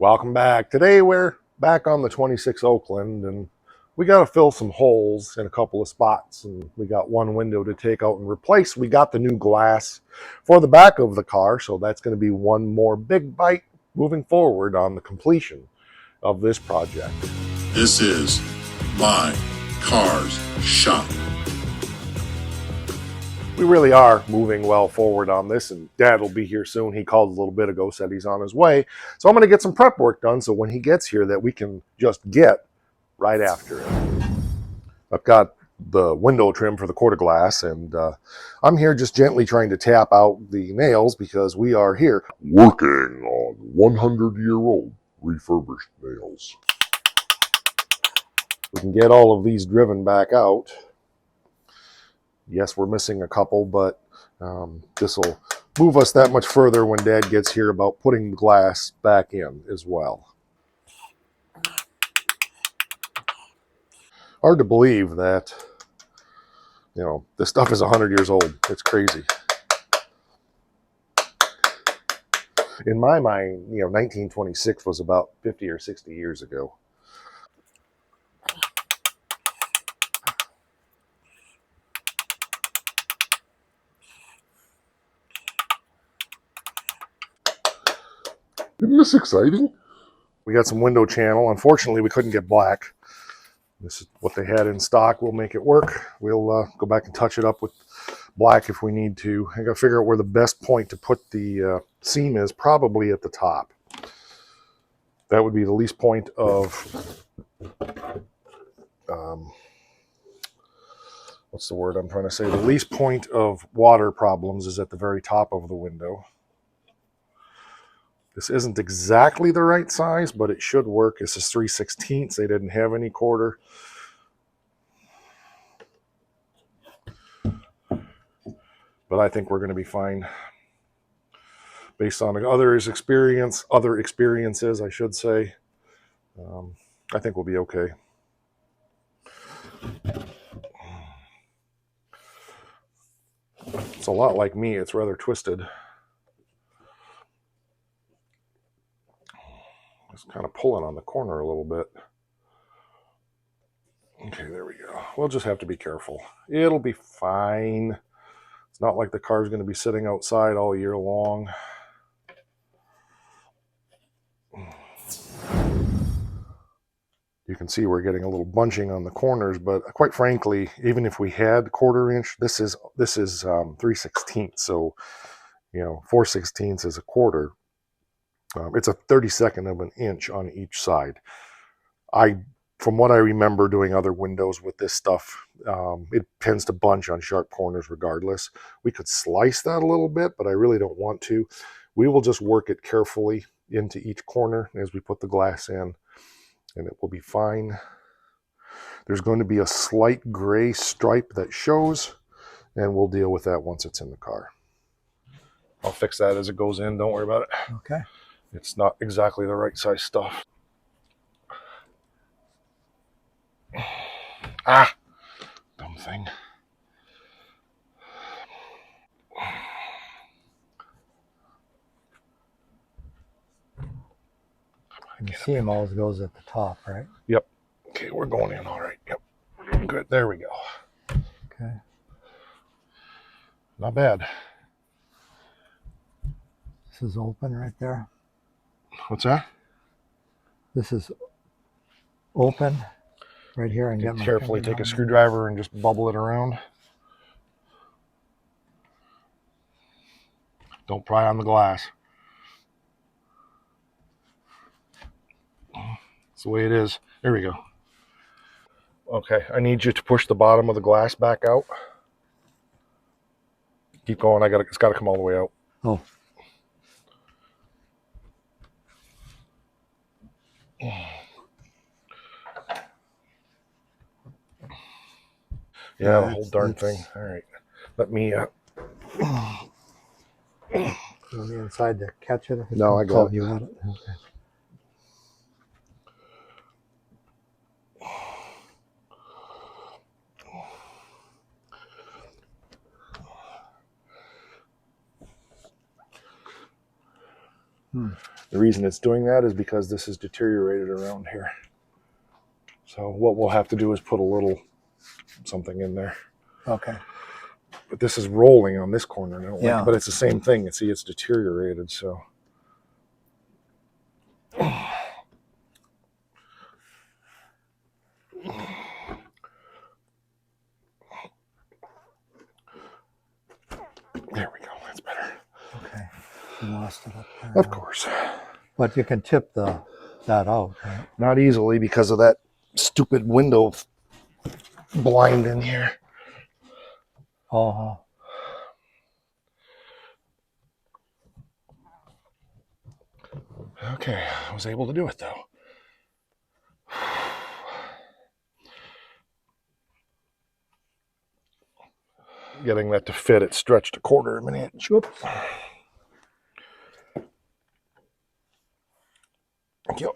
Welcome back. Today we're back on the 26 Oakland, and we got to fill some holes in a couple of spots, and we got one window to take out and replace. We got the new glass for the back of the car, so that's going to be one more big bite moving forward on the completion of this project. This is My Cars Shop. We really are moving well forward on this, and Dad will be here soon. He called a little bit ago, said he's on his way. So I'm going to get some prep work done so when he gets here that we can just get right after it. I've got the window trim for the quarter glass, and I'm here just gently trying to tap out the nails because we are here Working on 100-year-old refurbished nails. We can get all of these driven back out. Yes, we're missing a couple, but this will move us that much further when Dad gets here about putting the glass back in as well. Hard to believe that, this stuff is 100 years old. It's crazy. In my mind, 1926 was about 50 or 60 years ago. Isn't this exciting? We got some window channel. Unfortunately, we couldn't get black. This is what they had in stock. We'll make it work. We'll go back and touch it up with black if we need to. I got to figure out where the best point to put the seam is, probably at the top. That would be the least point of, what's the word I'm trying to say? The least point of water problems is at the very top of the window. This isn't exactly the right size, but it should work. This is 3/16. They didn't have any quarter. But I think we're going to be fine. Based on other experiences, I should say. I think we'll be okay. It's a lot like me. It's rather twisted. It's kind of pulling on the corner a little bit. Okay, there we go. We'll just have to be careful. It'll be fine. It's not like the car's going to be sitting outside all year long. You can see we're getting a little bunching on the corners, but quite frankly, even if we had 1/4 inch, this is 3/16. So, 4/16 is a quarter. It's a 32nd of an inch on each side. From what I remember doing other windows with this stuff, it tends to bunch on sharp corners regardless. We could slice that a little bit, but I really don't want to. We will just work it carefully into each corner as we put the glass in, and it will be fine. There's going to be a slight gray stripe that shows, and we'll deal with that once it's in the car. I'll fix that as it goes in. Don't worry about it. Okay. It's not exactly the right size stuff. Ah, dumb thing. And the seam always goes at the top, right? Yep. Okay, we're going in all right. Yep. Good. There we go. Okay. Not bad. This is open right there. What's that? This is open right here. And get my Carefully finger take a on it. screwdriver and just bubble it around. Don't pry on the glass. That's the way it is. There we go. Okay, I need you to push the bottom of the glass back out. Keep going. It's got to come all the way out. Oh. Yeah, the whole darn thing. All right. Let me... On the inside to catch it? No, I got it. You got it. Okay. The reason it's doing that is because this is deteriorated around here. So what we'll have to do is put a little something in there. Okay. But this is rolling on this corner now. Yeah. But it's the same thing. See, it's deteriorated. So there we go. That's better. Okay. You lost it up there. Of course. But you can tip that out, right? Not easily because of that stupid window blind in here. Oh. Okay, I was able to do it though. Getting that to fit, it stretched 1/4 of an inch. Oops. Thank you.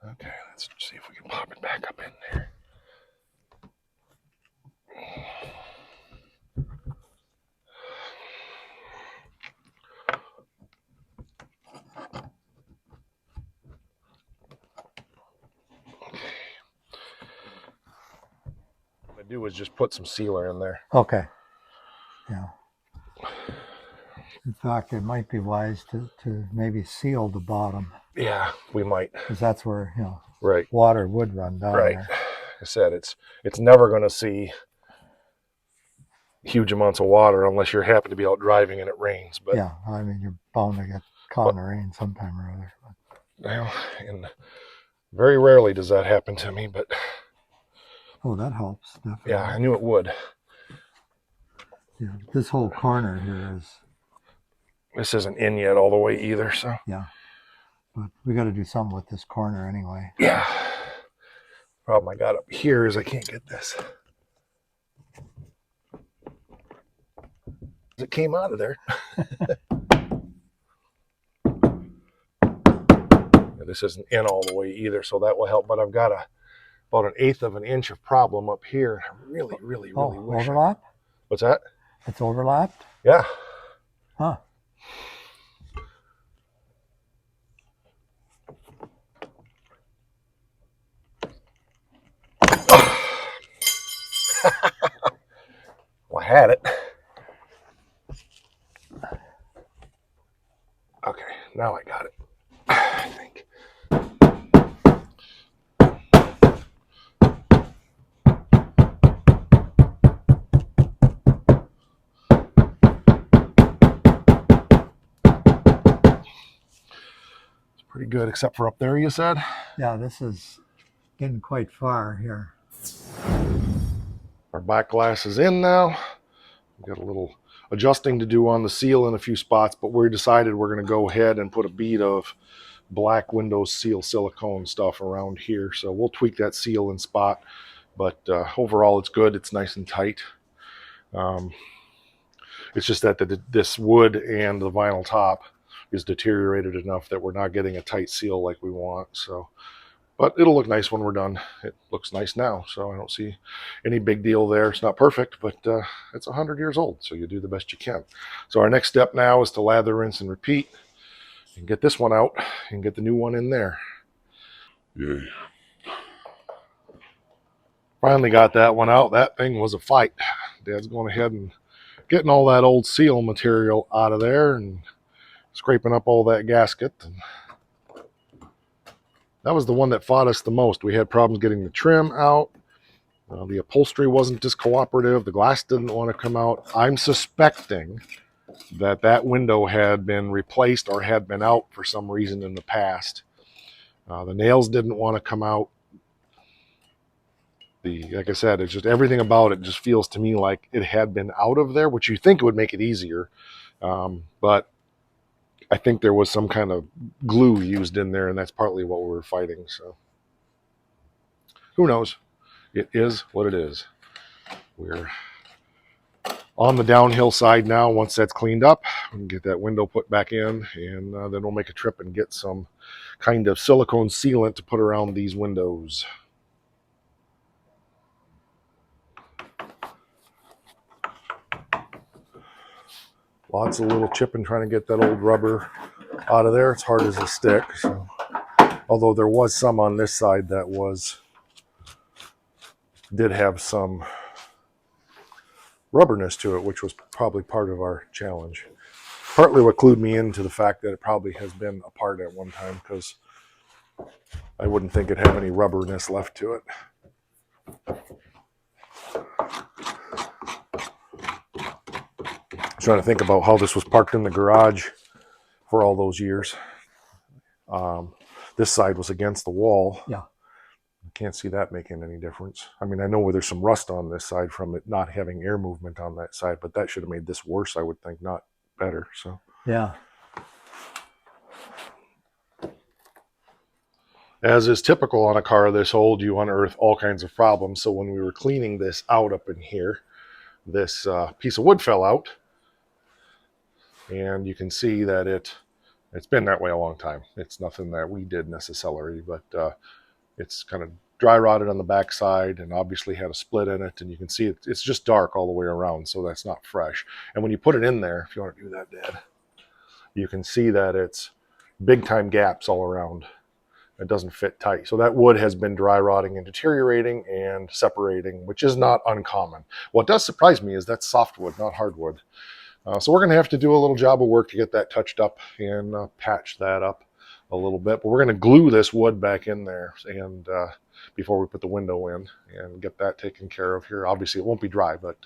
Okay, let's see if we can pop it back up in there. What I do is just put some sealer in there. Okay. Yeah. In fact, it might be wise to maybe seal the bottom. Yeah, we might. Because that's where, Right. water would run down Right. there. I said it's never going to see huge amounts of water unless you happen to be out driving and it rains. But yeah, I mean, you're bound to get caught in the rain sometime or other. well, and very rarely does that happen to me, but oh, that helps, definitely. Yeah, I knew it would. Yeah, this whole corner here is. This isn't in yet all the way either, so. Yeah, but we got to do something with this corner anyway. Yeah. Problem I got up here is I can't get this. It came out of there. This isn't in all the way either, so that will help. But I've got about 1/8 of an inch of problem up here. I really wish. Overlap? What's that? It's overlapped? Yeah. Huh. Well, I had it. Okay, now I got it. I think. It's pretty good, except for up there, you said? Yeah, this is getting quite far here. Our back glass is in now. We've got a little adjusting to do on the seal in a few spots, but we decided we're going to go ahead and put a bead of black Windows seal silicone stuff around here. So we'll tweak that seal in spot, but overall it's good. It's nice and tight. It's just that this wood and the vinyl top is deteriorated enough that we're not getting a tight seal like we want. So, but it'll look nice when we're done. It looks nice now, so I don't see any big deal there. It's not perfect, but it's 100 years old, so you do the best you can. So our next step now is to lather, rinse, and repeat, and get this one out and get the new one in there. Yay. Finally got that one out. That thing was a fight. Dad's going ahead and getting all that old seal material out of there and scraping up all that gasket. And that was the one that fought us the most. We had problems getting the trim out. The upholstery wasn't as cooperative. The glass didn't want to come out. I'm suspecting that window had been replaced or had been out for some reason in the past. The nails didn't want to come out. Like I said, it's just everything about it just feels to me like it had been out of there, which you think it would make it easier. But I think there was some kind of glue used in there, and that's partly what we were fighting. So who knows? It is what it is. We're on the downhill side now. Once that's cleaned up, we can get that window put back in, and then we'll make a trip and get some kind of silicone sealant to put around these windows. Lots of little chipping trying to get that old rubber out of there. It's hard as a stick. So, although there was some on this side that did have some rubberness to it, which was probably part of our challenge. Partly what clued me into the fact that it probably has been apart at one time, because I wouldn't think it'd have any rubberness left to it. Trying to think about how this was parked in the garage for all those years. This side was against the wall. Yeah. Can't see that making any difference. I mean, I know where there's some rust on this side from it not having air movement on that side, but that should have made this worse, I would think, not better. So Yeah. as is typical on a car this old, you unearth all kinds of problems. So when we were cleaning this out up in here, this piece of wood fell out, and you can see that it's been that way a long time. It's nothing that we did necessarily, but it's kind of dry rotted on the back side and obviously had a split in it, and you can see it's just dark all the way around, so that's not fresh. And when you put it in there, if you want to do that, Dad, you can see that it's big time gaps all around. It doesn't fit tight. So that wood has been dry rotting and deteriorating and separating, which is not uncommon. What does surprise me is that's softwood, not hardwood. So we're going to have to do a little job of work to get that touched up and patch that up a little bit. But we're going to glue this wood back in there and before we put the window in and get that taken care of here. Obviously, it won't be dry, but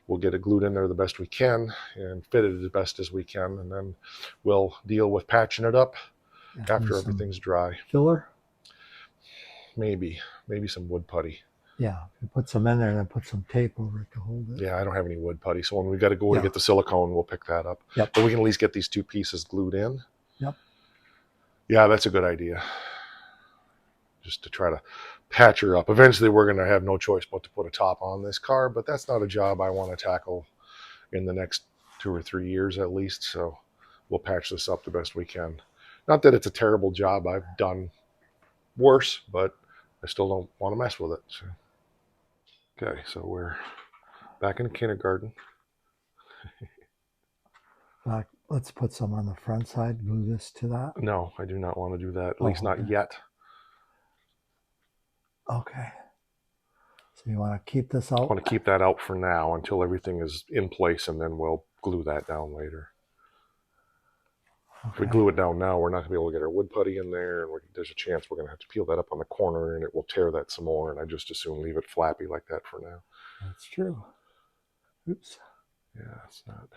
we'll get it glued in there the best we can and fit it as best as we can. And then we'll deal with patching it up after everything's dry. Filler? Maybe some wood putty. Yeah, you put some in there and then put some tape over it to hold it. Yeah, I don't have any wood putty, so when we got to go to get the silicone, we'll pick that up. Yep. But we can at least get these two pieces glued in. Yep. Yeah, that's a good idea. Just to try to patch her up. Eventually, we're going to have no choice but to put a top on this car, but that's not a job I want to tackle in the next 2 or 3 years at least, so we'll patch this up the best we can. Not that it's a terrible job. I've done worse, but I still don't want to mess with it. So. Okay, so we're back in kindergarten. Let's put some on the front side, glue this to that. No, I do not want to do that, at least not yet. Okay. So you want to keep this out? I want to keep that out for now until everything is in place, and then we'll glue that down later. Okay. If we glue it down now, we're not going to be able to get our wood putty in there, and there's a chance we're going to have to peel that up on the corner, and it will tear that some more, and I just assume leave it flappy like that for now. That's true. Oops. Yeah, it's not.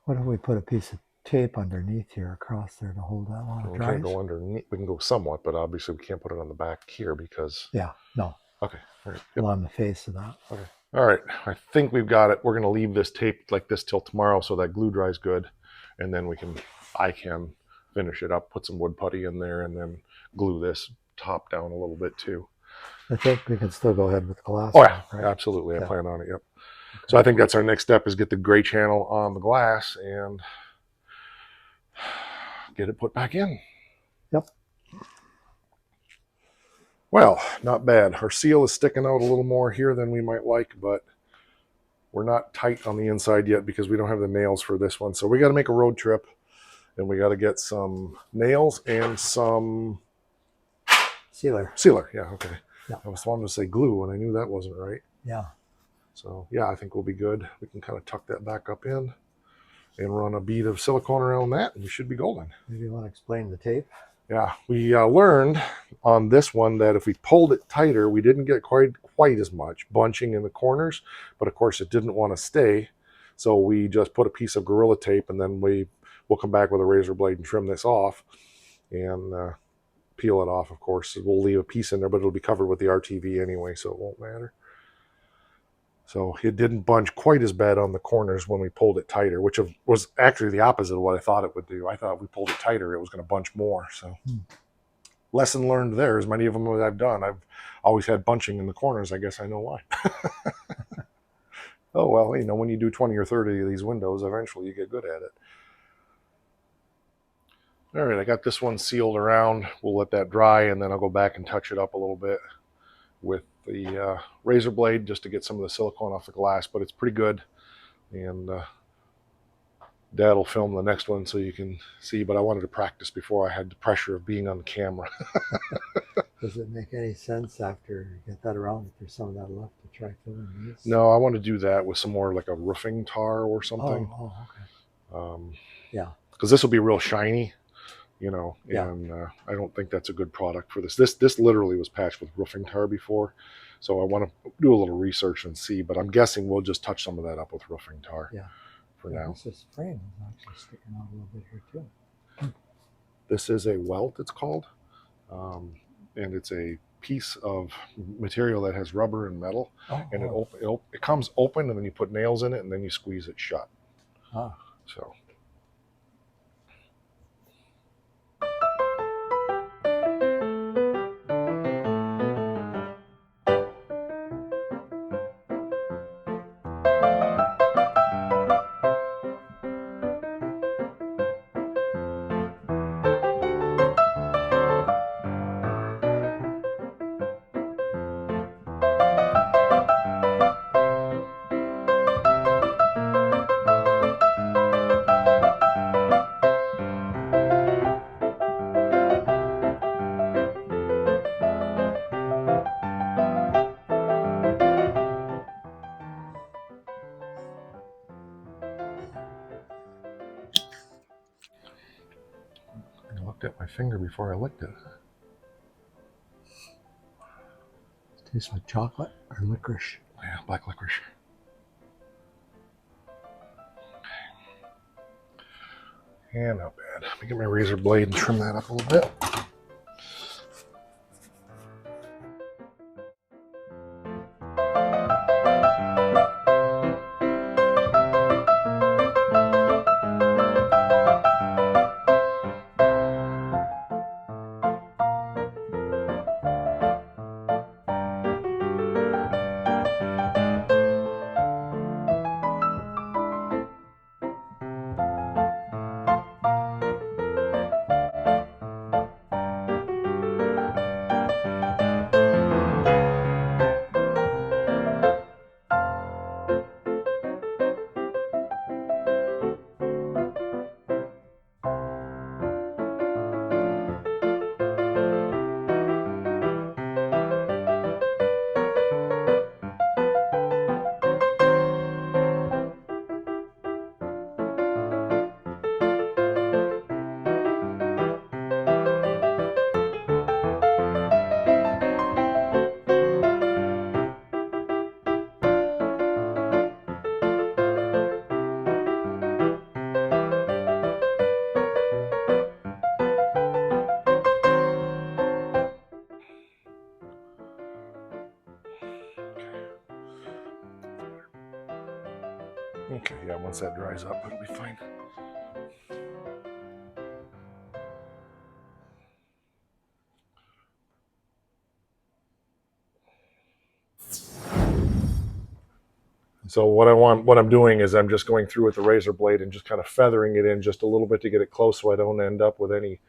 What if we put a piece of tape underneath here across there to hold that while it dries? We can't go underneath. We can go somewhat, but obviously we can't put it on the back here because... Yeah, no. Okay. All right. Yep. On the face of that. Okay. All right. I think we've got it. We're going to leave this tape like this till tomorrow so that glue dries good, and then I can finish it up, put some wood putty in there, and then glue this top down a little bit too. I think we can still go ahead with the glass. Oh yeah, right? Absolutely. I plan on it. Yep. Okay. So I think that's our next step, is get the gray channel on the glass and get it put back in. Yep. Well, not bad. Our seal is sticking out a little more here than we might like, but we're not tight on the inside yet because we don't have the nails for this one. So we got to make a road trip, and we got to get some nails and some sealer. Yeah, okay. Yeah. I was wanting to say glue, and I knew that wasn't right. Yeah. So yeah, I think we'll be good. We can kind of tuck that back up in and run a bead of silicone around that, and we should be golden. Maybe you want to explain the tape? Yeah, we learned on this one that if we pulled it tighter, we didn't get quite as much bunching in the corners, but of course it didn't want to stay. So we just put a piece of Gorilla Tape, and then we'll come back with a razor blade and trim this off and peel it off, of course. We'll leave a piece in there, but it'll be covered with the RTV anyway, so it won't matter. So it didn't bunch quite as bad on the corners when we pulled it tighter, which was actually the opposite of what I thought it would do. I thought if we pulled it tighter, it was going to bunch more. So lesson learned there. As many of them as I've done, I've always had bunching in the corners. I guess I know why. Oh, well, when you do 20 or 30 of these windows, eventually you get good at it. All right, I got this one sealed around. We'll let that dry, and then I'll go back and touch it up a little bit with the razor blade just to get some of the silicone off the glass, but it's pretty good. And Dad will film the next one so you can see, but I wanted to practice before I had the pressure of being on the camera. Does it make any sense after you get that around, if there's some of that left, to try filling these? No, I want to do that with some more like a roofing tar or something. Okay. Yeah. Because this will be real shiny, you know, Yeah. and I don't think that's a good product for this. This literally was patched with roofing tar before, so I want to do a little research and see, but I'm guessing we'll just touch some of that up with roofing tar. Yeah. For now. This frame is actually sticking out a little bit here too. This is a welt, it's called, and it's a piece of material that has rubber and metal, and it comes open, and then you put nails in it, and then you squeeze it shut. So. I looked at my finger before I licked it. It tastes like chocolate or licorice. Yeah, black licorice. Yeah, not bad. Let me get my razor blade and trim that up a little bit. Okay, yeah, once that dries up, it'll be fine. So what I'm doing is I'm just going through with the razor blade and just kind of feathering it in just a little bit to get it close so I don't end up with any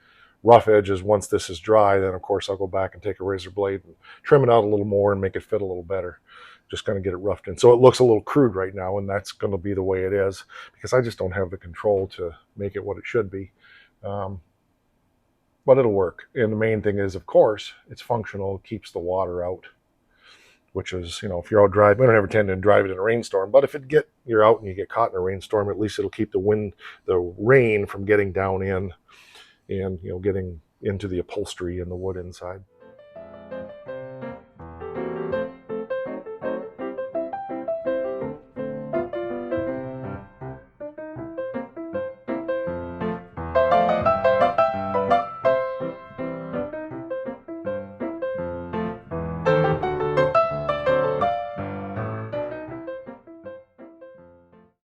rough edges. Once this is dry, then of course I'll go back and take a razor blade and trim it out a little more and make it fit a little better. Just kind of get it roughed in. So it looks a little crude right now, and that's going to be the way it is because I just don't have the control to make it what it should be. But it'll work. And the main thing is, of course, it's functional. It keeps the water out, which is, you know, if you're out driving, we don't ever tend to drive it in a rainstorm, but if you're out and you get caught in a rainstorm, at least it'll keep the rain from getting down in and, you know, getting into the upholstery and the wood inside.